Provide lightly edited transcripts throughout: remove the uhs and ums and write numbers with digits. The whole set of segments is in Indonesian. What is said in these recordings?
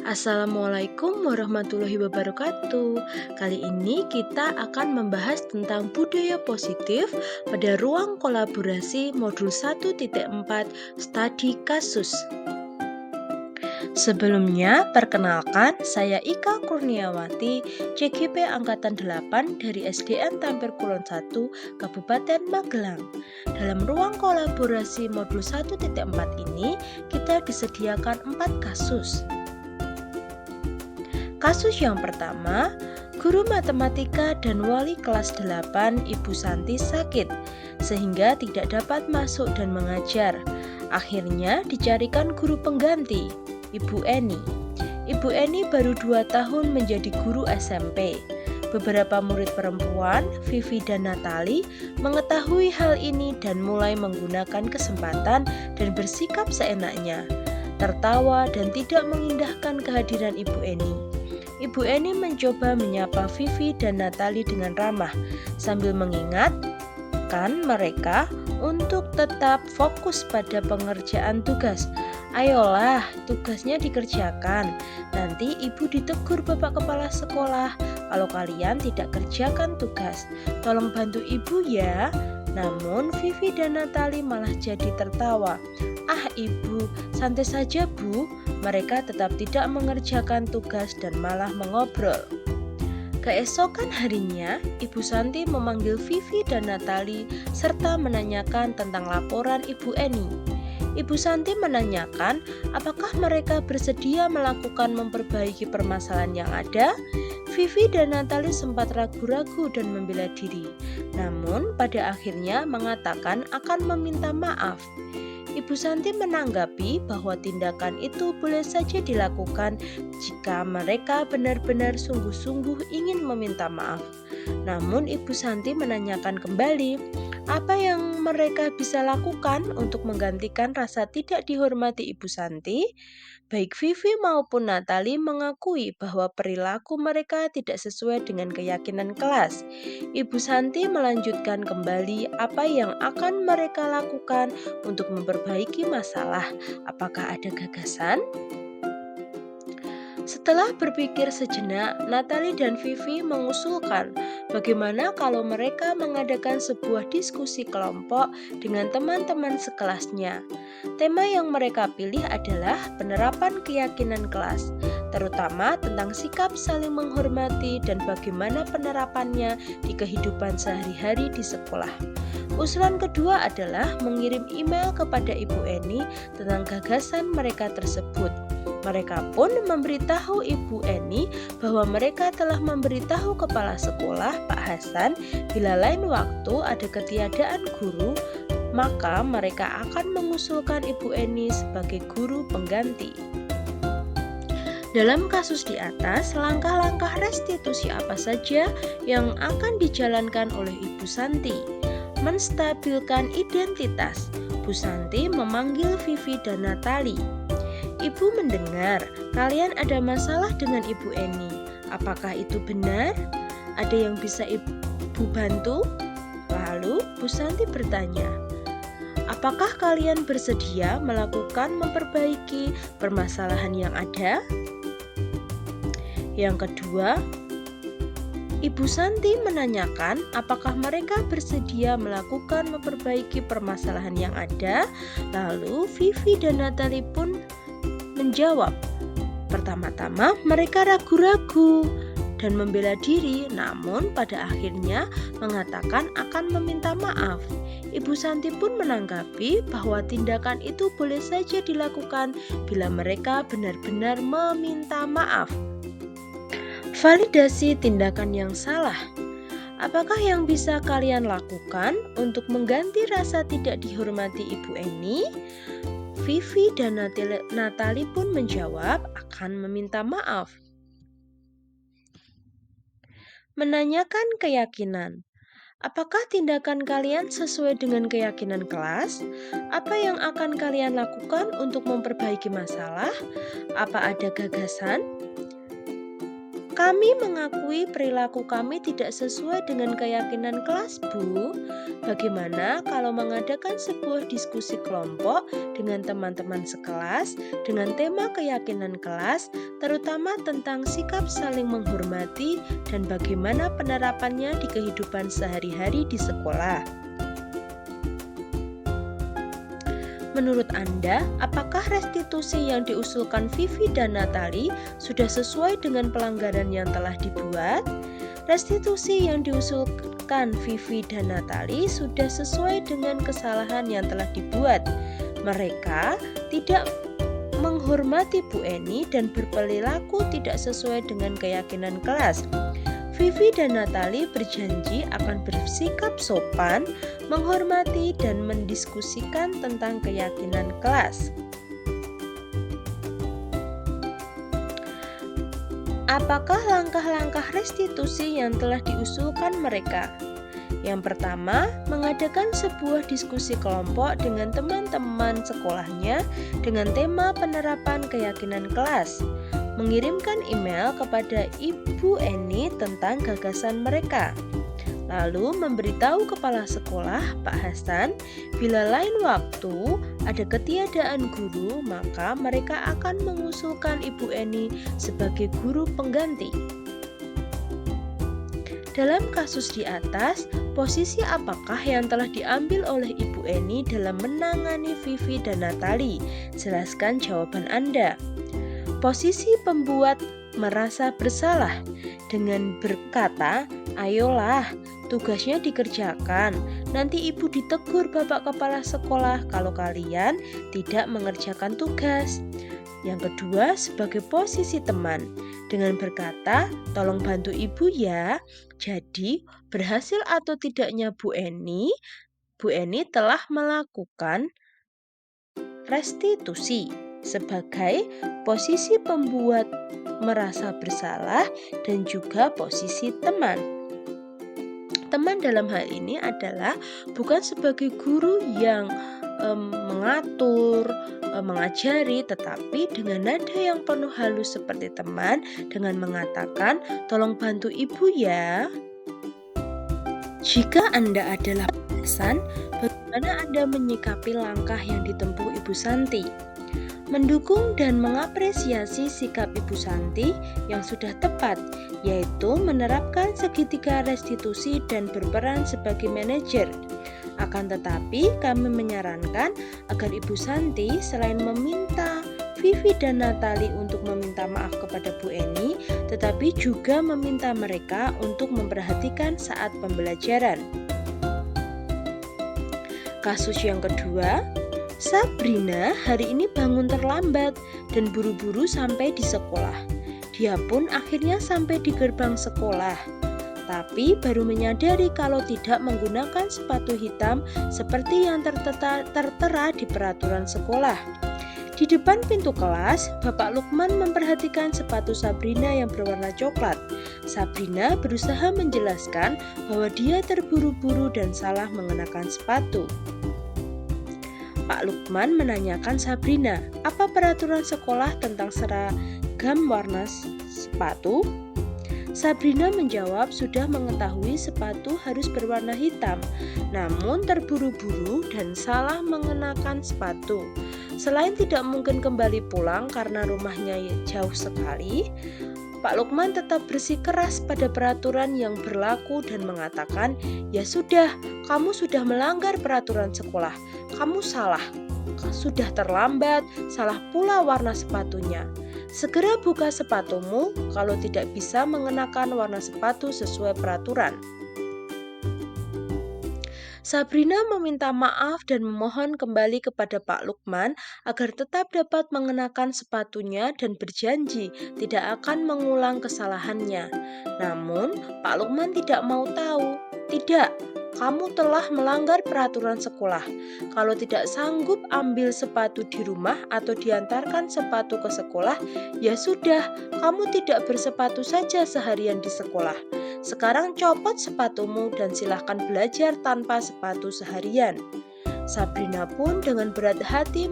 Assalamualaikum warahmatullahi wabarakatuh. Kali ini kita akan membahas tentang budaya positif pada ruang kolaborasi modul 1.4 studi kasus. Sebelumnya, perkenalkan saya Ika Kurniawati, CGP Angkatan 8 dari SDN Tampir Kulon 1, Kabupaten Magelang. Dalam ruang kolaborasi modul 1.4 ini, kita disediakan 4 kasus. Kasus yang pertama, guru matematika dan wali kelas 8 Ibu Santi sakit, sehingga tidak dapat masuk dan mengajar. Akhirnya dicarikan guru pengganti, Ibu Eni. Ibu Eni baru 2 tahun menjadi guru SMP. Beberapa murid perempuan, Vivi dan Natali, mengetahui hal ini dan mulai menggunakan kesempatan dan bersikap seenaknya, tertawa dan tidak mengindahkan kehadiran Ibu Eni. Ibu Eni mencoba menyapa Vivi dan Natali dengan ramah sambil mengingatkan mereka untuk tetap fokus pada pengerjaan tugas. Ayolah, tugasnya dikerjakan. Nanti ibu ditegur Bapak Kepala Sekolah kalau kalian tidak kerjakan tugas. Tolong bantu ibu ya. Namun Vivi dan Natali malah jadi tertawa. Ah ibu, santai saja bu. Mereka tetap tidak mengerjakan tugas dan malah mengobrol. Keesokan harinya, Ibu Santi memanggil Vivi dan Natali serta menanyakan tentang laporan Ibu Eni. Ibu Santi menanyakan apakah mereka bersedia melakukan memperbaiki permasalahan yang ada. Vivi dan Natali sempat ragu-ragu dan membela diri, namun pada akhirnya mengatakan akan meminta maaf. Ibu Santi menanggapi bahwa tindakan itu boleh saja dilakukan jika mereka benar-benar sungguh-sungguh ingin meminta maaf. Namun Ibu Santi menanyakan kembali, apa yang mereka bisa lakukan untuk menggantikan rasa tidak dihormati Ibu Santi? Baik Vivi maupun Natali mengakui bahwa perilaku mereka tidak sesuai dengan keyakinan kelas. Ibu Santi melanjutkan kembali apa yang akan mereka lakukan untuk memperbaiki masalah. Apakah ada gagasan? Setelah berpikir sejenak, Natali dan Vivi mengusulkan bagaimana kalau mereka mengadakan sebuah diskusi kelompok dengan teman-teman sekelasnya. Tema yang mereka pilih adalah penerapan keyakinan kelas, terutama tentang sikap saling menghormati dan bagaimana penerapannya di kehidupan sehari-hari di sekolah. Usulan kedua adalah mengirim email kepada Ibu Eni tentang gagasan mereka tersebut. Mereka pun memberitahu Ibu Eni bahwa mereka telah memberitahu kepala sekolah Pak Hasan bila lain waktu ada ketiadaan guru, maka mereka akan mengusulkan Ibu Eni sebagai guru pengganti. Dalam kasus di atas, langkah-langkah restitusi apa saja yang akan dijalankan oleh Ibu Santi? Menstabilkan identitas. Bu Santi memanggil Vivi dan Natali. Ibu mendengar kalian ada masalah dengan Ibu Eni. Apakah itu benar? Ada yang bisa Ibu bantu? Lalu Bu Santi bertanya, apakah kalian bersedia melakukan memperbaiki permasalahan yang ada? Yang kedua, Ibu Santi menanyakan apakah mereka bersedia melakukan memperbaiki permasalahan yang ada. Lalu Vivi dan Natali pun menjawab, pertama-tama mereka ragu-ragu dan membela diri, namun pada akhirnya mengatakan akan meminta maaf. Ibu Santi pun menanggapi bahwa tindakan itu boleh saja dilakukan bila mereka benar-benar meminta maaf. Validasi tindakan yang salah. Apakah yang bisa kalian lakukan untuk mengganti rasa tidak dihormati Ibu Eni? Vivi dan Natali pun menjawab akan meminta maaf. Menanyakan keyakinan. Apakah tindakan kalian sesuai dengan keyakinan kelas? Apa yang akan kalian lakukan untuk memperbaiki masalah? Apa ada gagasan? Kami mengakui perilaku kami tidak sesuai dengan keyakinan kelas, Bu. Bagaimana kalau mengadakan sebuah diskusi kelompok dengan teman-teman sekelas dengan tema keyakinan kelas, terutama tentang sikap saling menghormati dan bagaimana penerapannya di kehidupan sehari-hari di sekolah? Menurut Anda, apakah restitusi yang diusulkan Vivi dan Natali sudah sesuai dengan pelanggaran yang telah dibuat? Restitusi yang diusulkan Vivi dan Natali sudah sesuai dengan kesalahan yang telah dibuat. Mereka tidak menghormati Bu Eni dan berperilaku tidak sesuai dengan keyakinan kelas. Vivi dan Natali berjanji akan bersikap sopan, menghormati, dan mendiskusikan tentang keyakinan kelas. Apakah langkah-langkah restitusi yang telah diusulkan mereka? Yang pertama, mengadakan sebuah diskusi kelompok dengan teman-teman sekolahnya dengan tema penerapan keyakinan kelas. Mengirimkan email kepada Ibu Eni tentang gagasan mereka. Lalu memberitahu kepala sekolah, Pak Hasan, bila lain waktu ada ketiadaan guru, maka mereka akan mengusulkan Ibu Eni sebagai guru pengganti. Dalam kasus di atas, posisi apakah yang telah diambil oleh Ibu Eni dalam menangani Vivi dan Natali? Jelaskan jawaban Anda. Posisi pembuat merasa bersalah dengan berkata, "Ayolah, tugasnya dikerjakan. Nanti ibu ditegur Bapak Kepala Sekolah kalau kalian tidak mengerjakan tugas." Yang kedua, sebagai posisi teman dengan berkata, "Tolong bantu ibu ya." Jadi, berhasil atau tidaknya Bu Eni telah melakukan restitusi sebagai posisi pembuat merasa bersalah dan juga posisi teman. Teman dalam hal ini adalah bukan sebagai guru yang mengatur, mengajari, tetapi dengan nada yang penuh halus seperti teman dengan mengatakan, "Tolong bantu ibu ya." Jika Anda adalah Hasan, bagaimana Anda menyikapi langkah yang ditempuh Ibu Santi? Mendukung dan mengapresiasi sikap Ibu Santi yang sudah tepat, yaitu menerapkan segitiga restitusi dan berperan sebagai manajer. Akan tetapi, kami menyarankan agar Ibu Santi selain meminta Vivi dan Natali untuk meminta maaf kepada Bu Eni, tetapi juga meminta mereka untuk memperhatikan saat pembelajaran. Kasus yang kedua, Sabrina hari ini bangun terlambat dan buru-buru sampai di sekolah. Dia pun akhirnya sampai di gerbang sekolah, tapi baru menyadari kalau tidak menggunakan sepatu hitam seperti yang tertera di peraturan sekolah. Di depan pintu kelas, Bapak Lukman memperhatikan sepatu Sabrina yang berwarna coklat. Sabrina berusaha menjelaskan bahwa dia terburu-buru dan salah mengenakan sepatu. Pak Lukman menanyakan Sabrina, apa peraturan sekolah tentang seragam warna sepatu? Sabrina menjawab sudah mengetahui sepatu harus berwarna hitam, namun terburu-buru dan salah mengenakan sepatu. Selain tidak mungkin kembali pulang karena rumahnya jauh sekali, Pak Lukman tetap bersikeras pada peraturan yang berlaku dan mengatakan, "Ya sudah, kamu sudah melanggar peraturan sekolah. Kamu salah. Sudah terlambat, salah pula warna sepatunya. Segera buka sepatumu kalau tidak bisa mengenakan warna sepatu sesuai peraturan." Sabrina meminta maaf dan memohon kembali kepada Pak Lukman agar tetap dapat mengenakan sepatunya dan berjanji tidak akan mengulang kesalahannya. Namun, Pak Lukman tidak mau tahu. "Tidak, kamu telah melanggar peraturan sekolah. Kalau tidak sanggup ambil sepatu di rumah atau diantarkan sepatu ke sekolah, ya sudah, kamu tidak bersepatu saja seharian di sekolah. Sekarang copot sepatumu dan silahkan belajar tanpa sepatu seharian." Sabrina pun dengan berat hati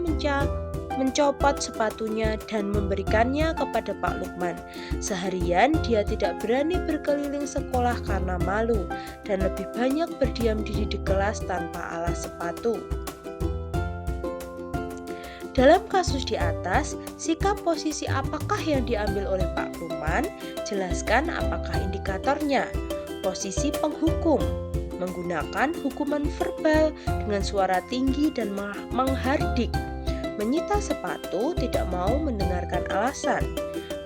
mencopot sepatunya dan memberikannya kepada Pak Lukman. Seharian dia tidak berani berkeliling sekolah karena malu dan lebih banyak berdiam diri di kelas tanpa alas sepatu. Dalam kasus di atas, sikap posisi apakah yang diambil oleh Pak Lukman? Jelaskan apakah indikatornya. Posisi penghukum, menggunakan hukuman verbal dengan suara tinggi dan menghardik. Menyita sepatu, tidak mau mendengarkan alasan.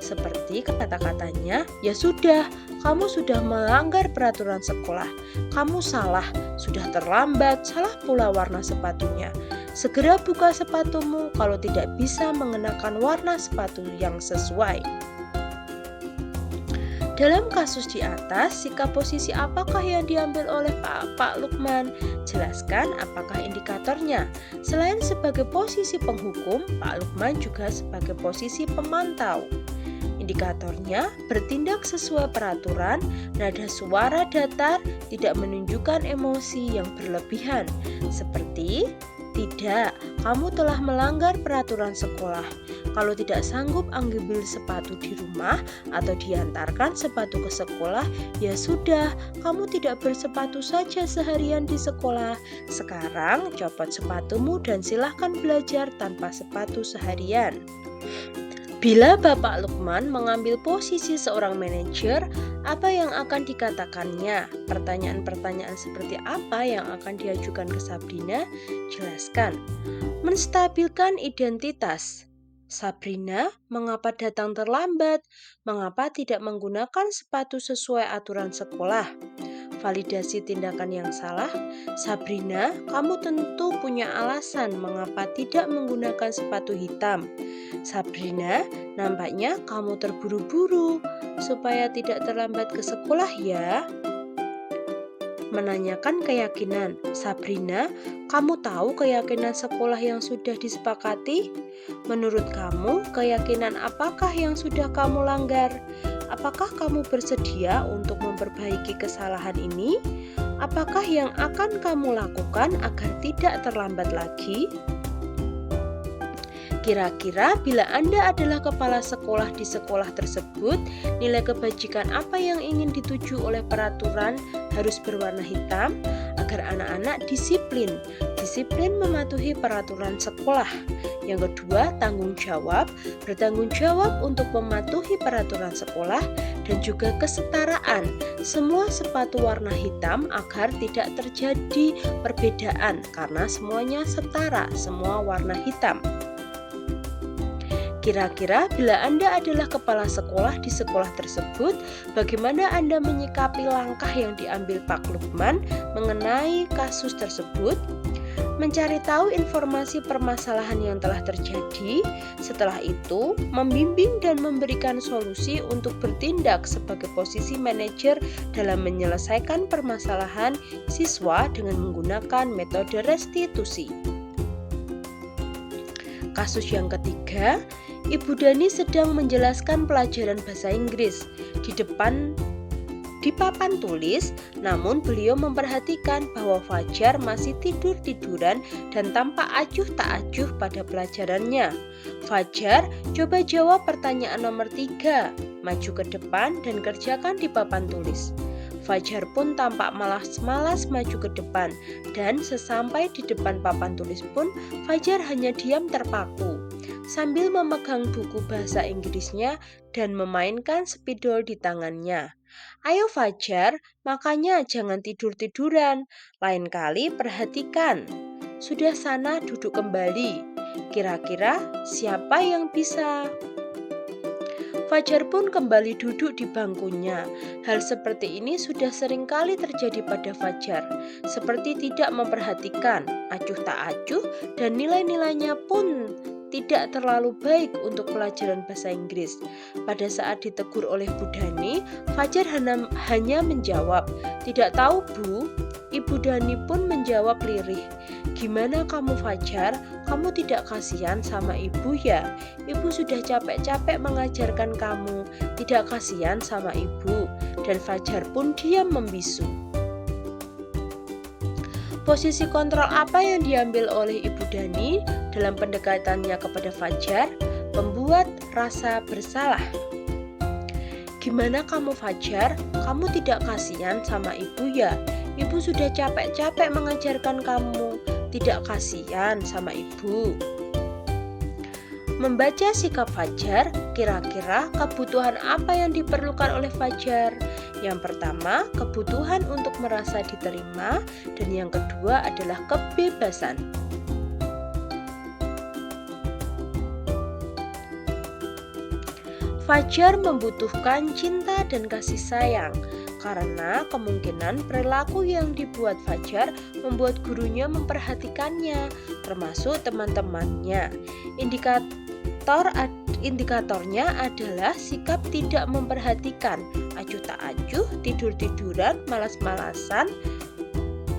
Seperti kata-katanya, ya sudah, kamu sudah melanggar peraturan sekolah. Kamu salah, sudah terlambat, salah pula warna sepatunya. Segera buka sepatumu kalau tidak bisa mengenakan warna sepatu yang sesuai. Dalam kasus di atas, sikap posisi apakah yang diambil oleh Pak Lukman? Jelaskan apakah indikatornya. Selain sebagai posisi penghukum, Pak Lukman juga sebagai posisi pemantau. Indikatornya bertindak sesuai peraturan, nada suara datar, tidak menunjukkan emosi yang berlebihan. Seperti, tidak, kamu telah melanggar peraturan sekolah. Kalau tidak sanggup ambil sepatu di rumah atau diantarkan sepatu ke sekolah, ya sudah, kamu tidak bersepatu saja seharian di sekolah. Sekarang copot sepatumu dan silahkan belajar tanpa sepatu seharian. Bila Bapak Lukman mengambil posisi seorang manajer, apa yang akan dikatakannya? Pertanyaan-pertanyaan seperti apa yang akan diajukan ke Sabrina? Jelaskan. Menstabilkan identitas. Sabrina, mengapa datang terlambat? Mengapa tidak menggunakan sepatu sesuai aturan sekolah? Validasi tindakan yang salah. Sabrina, kamu tentu punya alasan mengapa tidak menggunakan sepatu hitam. Sabrina, nampaknya kamu terburu-buru supaya tidak terlambat ke sekolah ya. Menanyakan keyakinan. Sabrina, kamu tahu keyakinan sekolah yang sudah disepakati? Menurut kamu, keyakinan apakah yang sudah kamu langgar? Apakah kamu bersedia untuk memperbaiki kesalahan ini? Apakah yang akan kamu lakukan agar tidak terlambat lagi? Kira-kira bila Anda adalah kepala sekolah di sekolah tersebut, nilai kebajikan apa yang ingin dituju oleh peraturan harus berwarna hitam agar anak-anak disiplin mematuhi peraturan sekolah. Yang kedua, tanggung jawab, bertanggung jawab untuk mematuhi peraturan sekolah dan juga kesetaraan. Semua sepatu warna hitam agar tidak terjadi perbedaan karena semuanya setara, semua warna hitam. Kira-kira bila Anda adalah kepala sekolah di sekolah tersebut, bagaimana Anda menyikapi langkah yang diambil Pak Lukman mengenai kasus tersebut? Mencari tahu informasi permasalahan yang telah terjadi, setelah itu membimbing dan memberikan solusi untuk bertindak sebagai posisi manajer dalam menyelesaikan permasalahan siswa dengan menggunakan metode restitusi. Kasus yang ketiga, Ibu Dani sedang menjelaskan pelajaran bahasa Inggris di papan tulis, namun beliau memperhatikan bahwa Fajar masih tidur-tiduran dan tampak acuh tak acuh pada pelajarannya. Fajar, coba jawab pertanyaan nomor 3, maju ke depan dan kerjakan di papan tulis. Fajar pun tampak malas-malas maju ke depan, dan sesampai di depan papan tulis pun Fajar hanya diam terpaku sambil memegang buku bahasa Inggrisnya dan memainkan spidol di tangannya. Ayo Fajar, makanya jangan tidur-tiduran, lain kali perhatikan. Sudah sana duduk kembali. Kira-kira siapa yang bisa? Fajar pun kembali duduk di bangkunya. Hal seperti ini sudah sering kali terjadi pada Fajar, seperti tidak memperhatikan, acuh tak acuh, dan nilai-nilainya pun tidak terlalu baik untuk pelajaran bahasa Inggris. Pada saat ditegur oleh Bu Dani, Fajar hanya menjawab, "Tidak tahu, Bu." Ibu Dani pun menjawab lirih, "Gimana kamu Fajar? Kamu tidak kasihan sama ibu ya? Ibu sudah capek-capek mengajarkan kamu. Tidak kasihan sama ibu." Dan Fajar pun diam membisu. Posisi kontrol apa yang diambil oleh Ibu Dani dalam pendekatannya kepada Fajar? Membuat rasa bersalah. Gimana kamu Fajar? Kamu tidak kasihan sama ibu ya? Ibu sudah capek-capek mengajarkan kamu. Tidak kasihan sama ibu. Membaca sikap Fajar, kira-kira kebutuhan apa yang diperlukan oleh Fajar? Yang pertama, kebutuhan untuk merasa diterima, dan yang kedua adalah kebebasan. Fajar membutuhkan cinta dan kasih sayang, karena kemungkinan perilaku yang dibuat Fajar membuat gurunya memperhatikannya, termasuk teman-temannya. Indikatornya adalah sikap tidak memperhatikan, acuh tak acuh, tidur-tiduran, malas-malasan,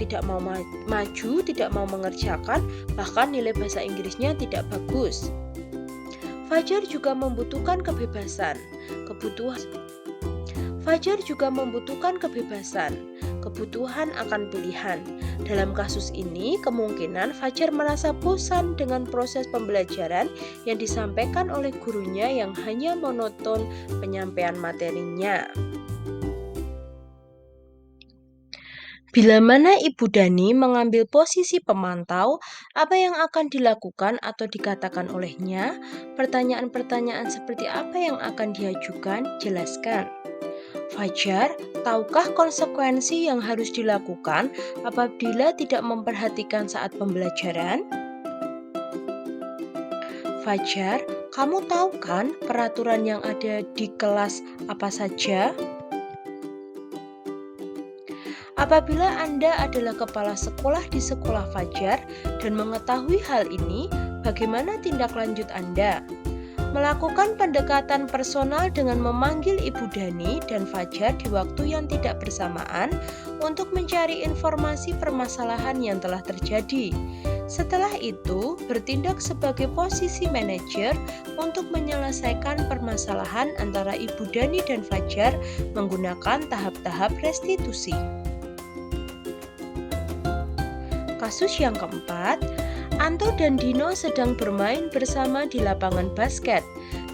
tidak mau maju, tidak mau mengerjakan, bahkan nilai bahasa Inggrisnya tidak bagus. Fajar juga membutuhkan kebebasan. Fajar juga membutuhkan kebutuhan akan pilihan. Dalam kasus ini, kemungkinan Fajar merasa bosan dengan proses pembelajaran yang disampaikan oleh gurunya yang hanya monoton penyampaian materinya. Bila mana Ibu Dani mengambil posisi pemantau, apa yang akan dilakukan atau dikatakan olehnya? Pertanyaan-pertanyaan seperti apa yang akan diajukan? Jelaskan. Fajar, tahukah konsekuensi yang harus dilakukan apabila tidak memperhatikan saat pembelajaran? Fajar, kamu tahu kan peraturan yang ada di kelas apa saja? Apabila Anda adalah kepala sekolah di sekolah Fajar dan mengetahui hal ini, bagaimana tindak lanjut Anda? Melakukan pendekatan personal dengan memanggil Ibu Dani dan Fajar di waktu yang tidak bersamaan untuk mencari informasi permasalahan yang telah terjadi. Setelah itu, bertindak sebagai posisi manajer untuk menyelesaikan permasalahan antara Ibu Dani dan Fajar menggunakan tahap-tahap restitusi. Kasus yang keempat, Anto dan Dino sedang bermain bersama di lapangan basket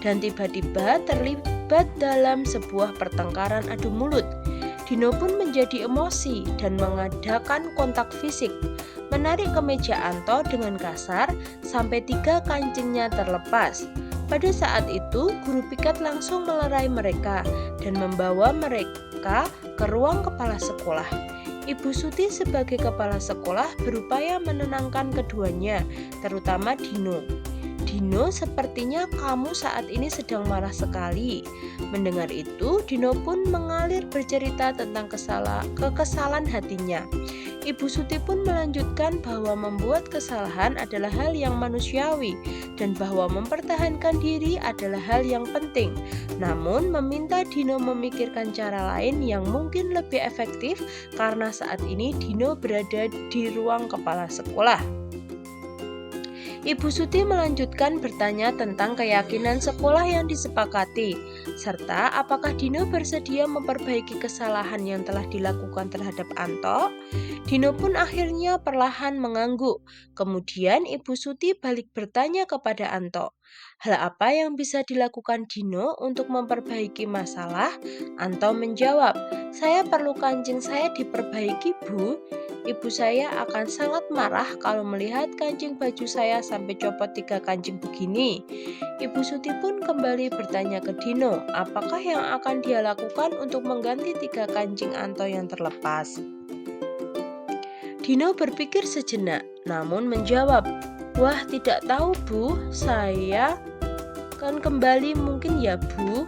dan tiba-tiba terlibat dalam sebuah pertengkaran adu mulut. Dino pun menjadi emosi dan mengadakan kontak fisik, menarik kemeja Anto dengan kasar sampai 3 kancingnya terlepas. Pada saat itu, guru piket langsung melerai mereka dan membawa mereka ke ruang kepala sekolah. Ibu Suti sebagai kepala sekolah berupaya menenangkan keduanya, terutama Dino. Dino, sepertinya kamu saat ini sedang marah sekali. Mendengar itu, Dino pun mengalir bercerita tentang kekesalan hatinya. Ibu Suti pun melanjutkan bahwa membuat kesalahan adalah hal yang manusiawi dan bahwa mempertahankan diri adalah hal yang penting. Namun, meminta Dino memikirkan cara lain yang mungkin lebih efektif karena saat ini Dino berada di ruang kepala sekolah. Ibu Suti melanjutkan bertanya tentang keyakinan sekolah yang disepakati, serta apakah Dino bersedia memperbaiki kesalahan yang telah dilakukan terhadap Anto. Dino pun akhirnya perlahan mengangguk. Kemudian Ibu Suti balik bertanya kepada Anto, hal apa yang bisa dilakukan Dino untuk memperbaiki masalah? Anto menjawab, saya perlu kancing saya diperbaiki, Bu. Ibu saya akan sangat marah kalau melihat kancing baju saya sampai copot 3 kancing begini. Ibu Suti pun kembali bertanya ke Dino, apakah yang akan dia lakukan untuk mengganti 3 kancing Anto yang terlepas. Dino berpikir sejenak, namun menjawab, wah tidak tahu Bu, saya akan kembali mungkin ya Bu.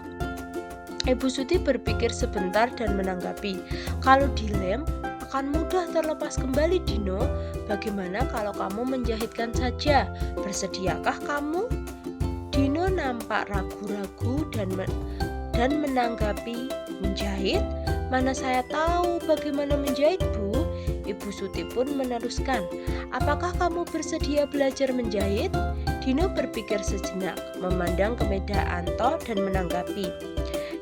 Ibu Suti berpikir sebentar dan menanggapi, kalau dilem akan mudah terlepas kembali Dino. Bagaimana kalau kamu menjahitkan saja? Bersediakah kamu? Dino nampak ragu-ragu dan menanggapi, menjahit? Mana saya tahu bagaimana menjahit, Bu? Ibu Suti pun meneruskan, apakah kamu bersedia belajar menjahit? Dino berpikir sejenak, memandang ke meja Anto dan menanggapi,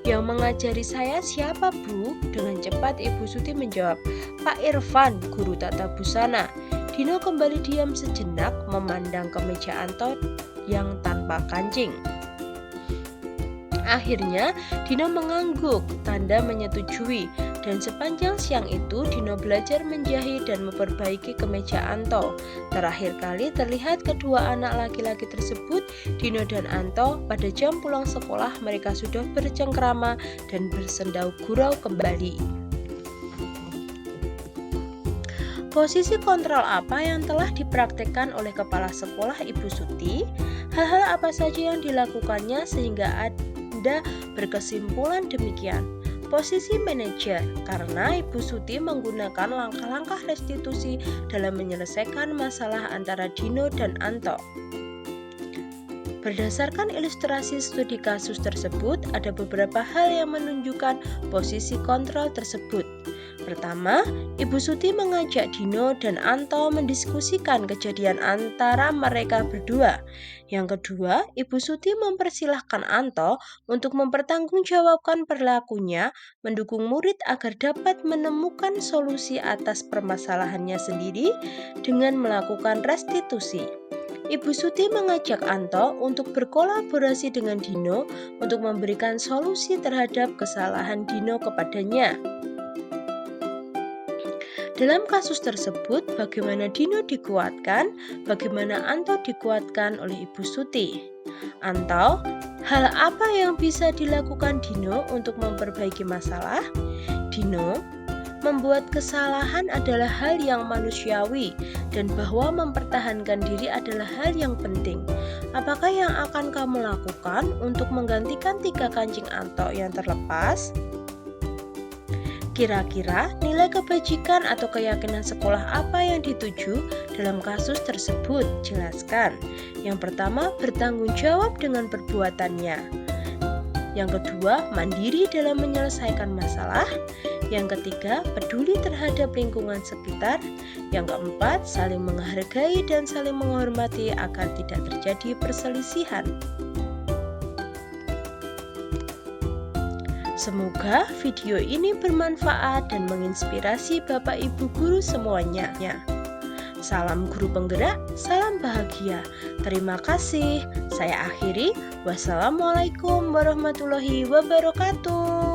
Yang mengajari saya siapa, Bu? Dengan cepat Ibu Suti menjawab, Pak Irfan, guru tata busana. Dino kembali diam sejenak memandang kemeja Anto yang tanpa kancing. Akhirnya Dino mengangguk, tanda menyetujui, dan sepanjang siang itu Dino belajar menjahit dan memperbaiki kemeja Anto. Terakhir kali terlihat kedua anak laki-laki tersebut, Dino dan Anto, pada jam pulang sekolah mereka sudah bercengkrama dan bersendau gurau kembali. Posisi kontrol apa yang telah dipraktekkan oleh kepala sekolah Ibu Suti? Hal-hal apa saja yang dilakukannya sehingga Anda berkesimpulan demikian? Posisi manajer, karena Ibu Suti menggunakan langkah-langkah restitusi dalam menyelesaikan masalah antara Dino dan Anto. Berdasarkan ilustrasi studi kasus tersebut, ada beberapa hal yang menunjukkan posisi kontrol tersebut. Pertama, Ibu Suti mengajak Dino dan Anto mendiskusikan kejadian antara mereka berdua. Yang kedua, Ibu Suti mempersilahkan Anto untuk mempertanggungjawabkan perilakunya, mendukung murid agar dapat menemukan solusi atas permasalahannya sendiri dengan melakukan restitusi. Ibu Suti mengajak Anto untuk berkolaborasi dengan Dino untuk memberikan solusi terhadap kesalahan Dino kepadanya. Dalam kasus tersebut, bagaimana Dino dikuatkan, bagaimana Anto dikuatkan oleh Ibu Suti. Anto, hal apa yang bisa dilakukan Dino untuk memperbaiki masalah? Dino, membuat kesalahan adalah hal yang manusiawi dan bahwa mempertahankan diri adalah hal yang penting. Apakah yang akan kamu lakukan untuk menggantikan 3 kancing Anto yang terlepas? Kira-kira nilai kebajikan atau keyakinan sekolah apa yang dituju dalam kasus tersebut? Jelaskan. Yang pertama, bertanggung jawab dengan perbuatannya. Yang kedua, mandiri dalam menyelesaikan masalah. Yang ketiga, peduli terhadap lingkungan sekitar. Yang keempat, saling menghargai dan saling menghormati agar tidak terjadi perselisihan. Semoga video ini bermanfaat dan menginspirasi Bapak Ibu guru semuanya. Salam guru penggerak, salam bahagia. Terima kasih. Saya akhiri. Wassalamualaikum warahmatullahi wabarakatuh.